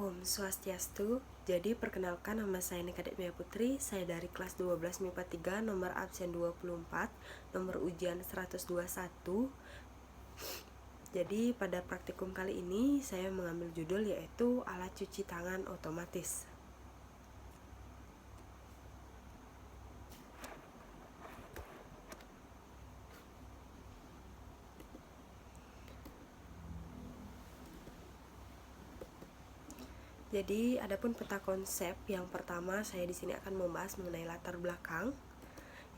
Om Swastiastu. Jadi perkenalkan, nama saya Nikadek Mia Putri. Saya dari kelas 12 MIPA 3, nomor absen 24, nomor ujian 121. Jadi pada praktikum kali ini saya mengambil judul yaitu alat cuci tangan otomatis. Jadi adapun peta konsep, yang pertama saya di sini akan membahas mengenai latar belakang.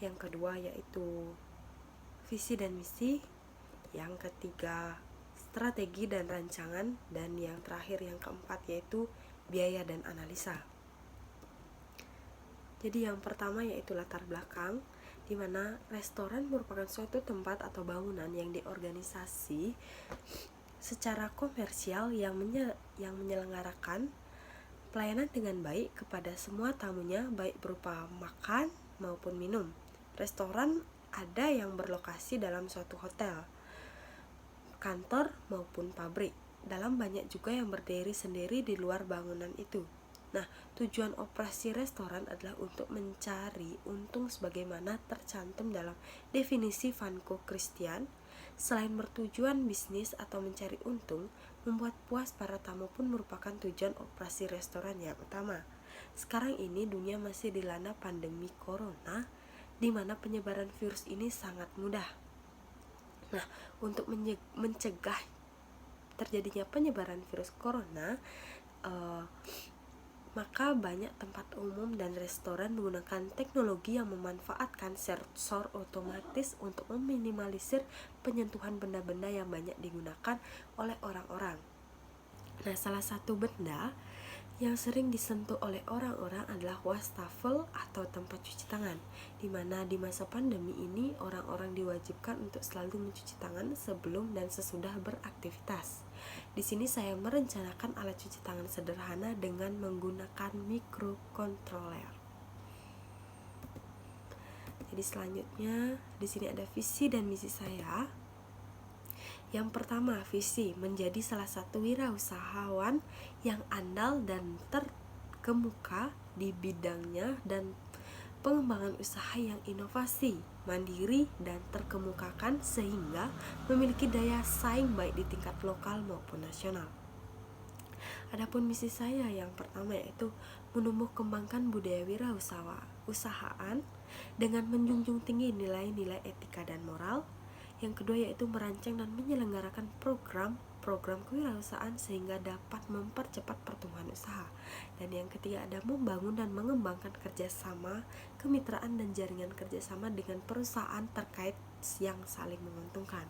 Yang kedua yaitu visi dan misi. Yang ketiga strategi dan rancangan, dan yang terakhir yang keempat yaitu biaya dan analisa. Jadi yang pertama yaitu latar belakang, di mana restoran merupakan suatu tempat atau bangunan yang diorganisasi secara komersial yang menyelenggarakan pelayanan dengan baik kepada semua tamunya, baik berupa makan maupun minum. Restoran ada yang berlokasi dalam suatu hotel, kantor maupun pabrik. Dalam banyak juga yang berdiri sendiri di luar bangunan itu. Nah, tujuan operasi restoran adalah untuk mencari untung sebagaimana tercantum dalam definisi Vanco Christian. Selain bertujuan bisnis atau mencari untung, membuat puas para tamu pun merupakan tujuan operasi restoran yang utama. Sekarang ini dunia masih dilanda pandemi corona, di mana penyebaran virus ini sangat mudah. Nah, untuk mencegah terjadinya penyebaran virus corona, maka banyak tempat umum dan restoran menggunakan teknologi yang memanfaatkan sensor otomatis untuk meminimalisir penyentuhan benda-benda yang banyak digunakan oleh orang-orang. Nah, salah satu benda yang sering disentuh oleh orang-orang adalah wastafel atau tempat cuci tangan, di mana di masa pandemi ini orang-orang diwajibkan untuk selalu mencuci tangan sebelum dan sesudah beraktivitas. Di sini saya merencanakan alat cuci tangan sederhana dengan menggunakan microcontroller. Jadi selanjutnya di sini ada visi dan misi saya. Yang pertama, visi menjadi salah satu wirausahawan yang andal dan terkemuka di bidangnya dan pengembangan usaha yang inovasi, mandiri, dan terkemukakan sehingga memiliki daya saing baik di tingkat lokal maupun nasional. Adapun misi saya yang pertama yaitu menumbuh kembangkan budaya wirausahaan dengan menjunjung tinggi nilai-nilai etika dan moral. Yang kedua yaitu merancang dan menyelenggarakan program kewirausahaan sehingga dapat mempercepat pertumbuhan usaha. Dan yang ketiga ada membangun dan mengembangkan kerjasama, kemitraan dan jaringan kerjasama dengan perusahaan terkait yang saling menguntungkan.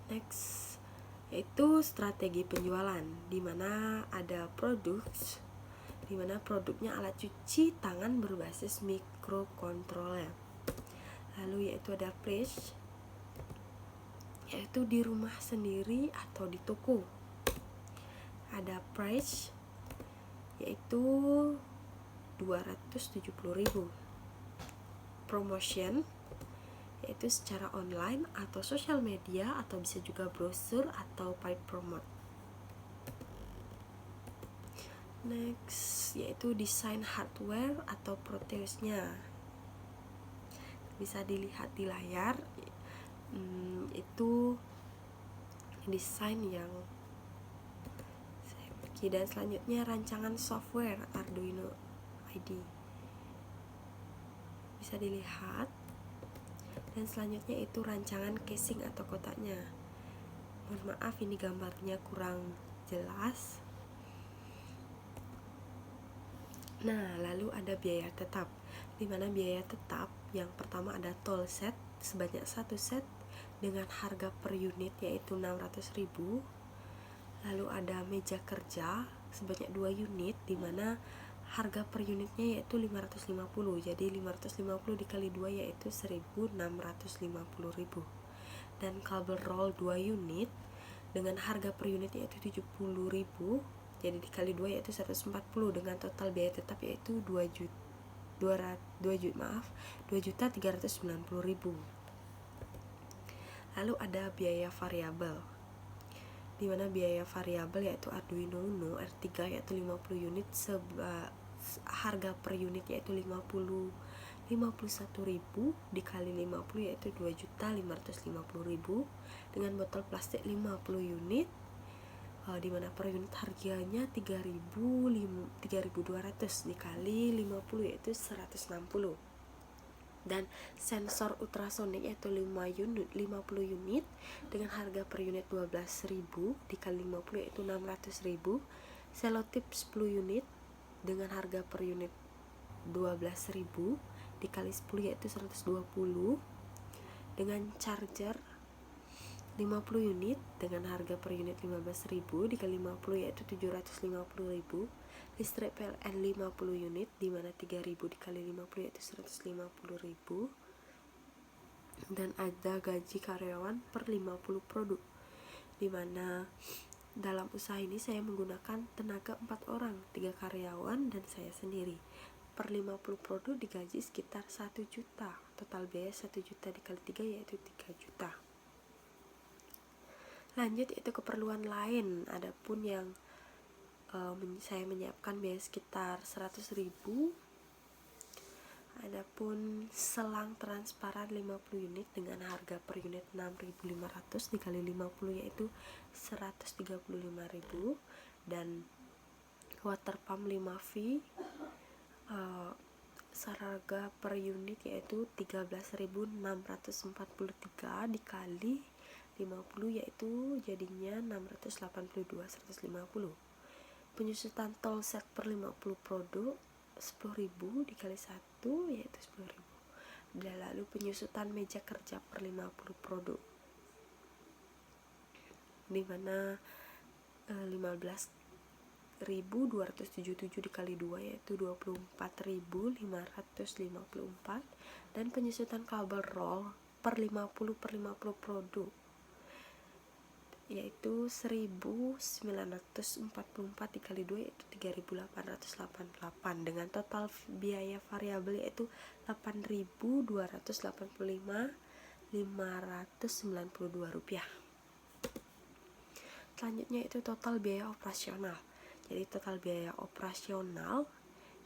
Next yaitu strategi penjualan, di mana ada di mana produknya alat cuci tangan berbasis microcontroller. Lalu yaitu ada place, yaitu di rumah sendiri atau di toko. Ada price, yaitu 270.000. Promotion, yaitu secara online atau sosial media atau bisa juga brosur atau paid promote. Next yaitu desain hardware atau proteusnya. Bisa dilihat di layar, itu desain yang saya bagi. Dan selanjutnya rancangan software Arduino IDE bisa dilihat. Dan selanjutnya itu rancangan casing atau kotaknya. Mohon maaf ini gambarnya kurang jelas. Nah, lalu ada biaya tetap, di mana biaya tetap yang pertama ada tool set sebanyak 1 set dengan harga per unit yaitu 600.000. Lalu ada meja kerja sebanyak 2 unit, di mana harga per unitnya yaitu 550. Jadi 550 dikali 2 yaitu 1.650.000. Dan kabel roll 2 unit dengan harga per unit yaitu 70.000. Jadi dikali 2 yaitu 140, dengan total biaya tetap yaitu 2.390.000. Lalu ada biaya variabel. di mana biaya variabel yaitu Arduino Uno R3 yaitu 50 unit, harga per unit yaitu 51.000 dikali 50 yaitu 2.550.000, dengan botol plastik 50 unit di mana per unit harganya 3.200 dikali 50 yaitu 160, dan sensor ultrasonik yaitu 50 unit dengan harga per unit 12.000 dikali 50 yaitu 600.000, selotip 10 unit dengan harga per unit 12.000 dikali 10 yaitu 120, dengan charger 50 unit dengan harga per unit 15.000 dikali 50 yaitu 750.000, listrik PLN 50 unit di mana 3.000 dikali 50 yaitu 150.000, dan ada gaji karyawan per 50 produk, di mana dalam usaha ini saya menggunakan tenaga 4 orang, 3 karyawan dan saya sendiri. Per 50 produk digaji sekitar 1 juta, total biaya 1 juta dikali 3 yaitu 3 juta. Lanjut yaitu keperluan lain, adapun yang saya menyiapkan biaya sekitar 100.000. Adapun selang transparan 50 unit dengan harga per unit 6.500 dikali 50 yaitu 135.000, dan water pump 5V seharga per unit yaitu 13.643 dikali 50 yaitu jadinya 682.150. Penyusutan tol set per 50 produk 10.000 dikali 1 yaitu 10.000. Dan lalu penyusutan meja kerja per 50 produk di mana 15.277 dikali 2 yaitu 24.554, dan penyusutan kabel roll per 50 produk yaitu 1.944 dikali 2 yaitu 3.888, dengan total biaya variabel yaitu 8.285.592 rupiah. Selanjutnya itu total biaya operasional. Jadi total biaya operasional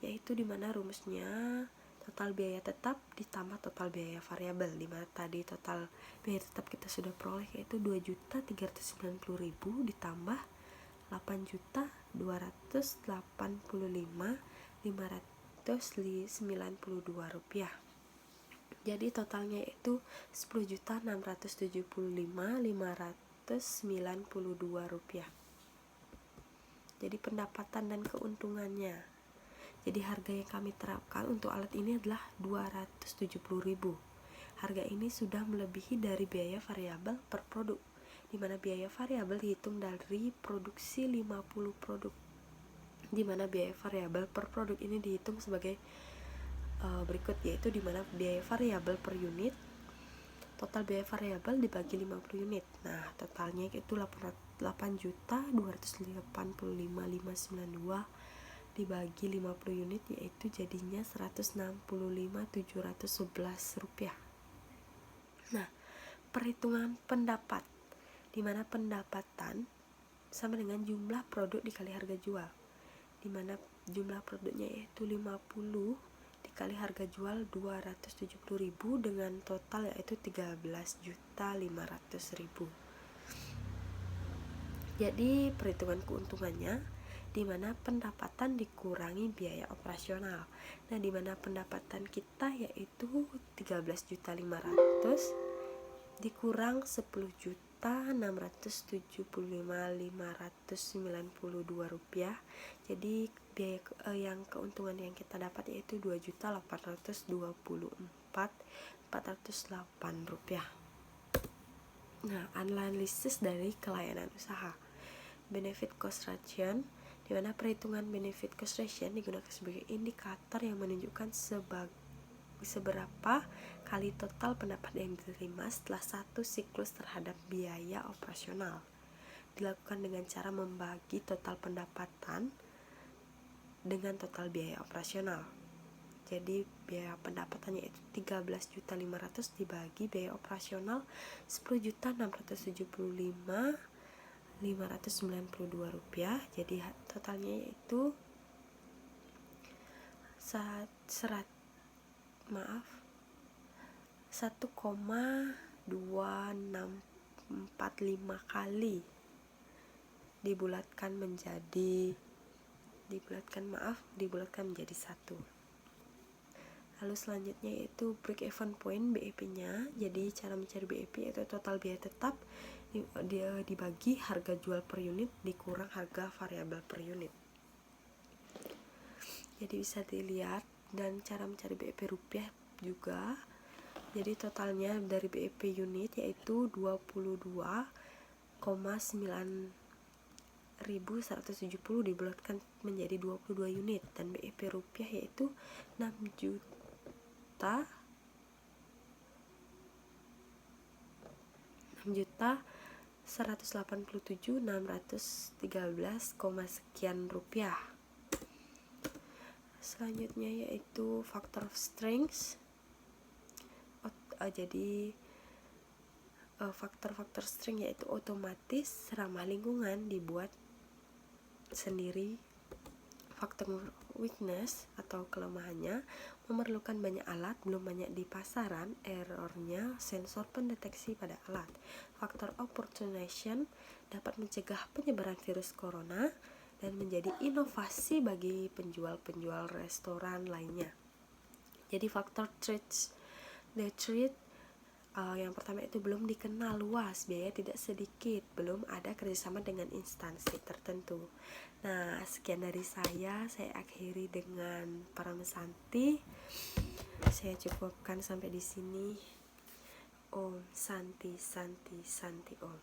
yaitu dimana rumusnya total biaya tetap ditambah total biaya variabel, dimana tadi total biaya tetap kita sudah peroleh yaitu 2.390.000 ditambah 8.285.592 rupiah. Jadi totalnya itu 10.675.592 rupiah. Jadi pendapatan dan keuntungannya. Jadi harga yang kami terapkan untuk alat ini adalah 270.000. Harga ini sudah melebihi dari biaya variabel per produk, di mana biaya variabel dihitung dari produksi 50 produk, di mana biaya variabel per produk ini dihitung sebagai berikut, yaitu di mana biaya variabel per unit, total biaya variabel dibagi 50 unit. Nah, totalnya itu 8.285.592 dibagi 50 unit yaitu jadinya 165.711 rupiah. Nah, perhitungan pendapat, di mana pendapatan sama dengan jumlah produk dikali harga jual, di mana jumlah produknya yaitu 50 dikali harga jual 270.000 dengan total yaitu 13.500.000. Jadi perhitungan keuntungannya di mana pendapatan dikurangi biaya operasional. Nah, di mana pendapatan kita yaitu 13.500 dikurang 10.675.592 rupiah. Jadi biaya yang keuntungan yang kita dapat yaitu 2.824.408 rupiah. Nah, analisis dari kelayanan usaha. Benefit cost ratio, di mana perhitungan benefit cost ratio digunakan sebagai indikator yang menunjukkan seberapa kali total pendapatan yang diterima setelah satu siklus terhadap biaya operasional. Dilakukan dengan cara membagi total pendapatan dengan total biaya operasional. Jadi biaya pendapatannya itu 13.500 dibagi biaya operasional 10.675 Rp592. Jadi totalnya yaitu 1,2645 kali dibulatkan menjadi satu. Lalu selanjutnya yaitu break even point BEP nya. Jadi cara mencari BEP yaitu total biaya tetap dia dibagi harga jual per unit dikurang harga variabel per unit. Jadi bisa dilihat, dan cara mencari BEP rupiah juga. Jadi totalnya dari BEP unit yaitu 22,9170 dibulatkan menjadi 22 unit, dan BEP rupiah yaitu 6.187.613, sekian rupiah. Selanjutnya yaitu factor of strength. Jadi faktor-faktor strength yaitu otomatis, ramah lingkungan, dibuat sendiri. Faktor weakness atau kelemahannya, memerlukan banyak alat, belum banyak di pasaran, errornya sensor pendeteksi pada alat. Faktor opportunization, dapat mencegah penyebaran virus corona dan menjadi inovasi bagi penjual-penjual restoran lainnya. Jadi faktor threats, yang pertama itu belum dikenal luas, biaya tidak sedikit, belum ada kerjasama dengan instansi tertentu. Nah, sekian dari saya akhiri dengan Paramesanti. Saya cukupkan sampai di sini. Om Santi Santi Santi Om.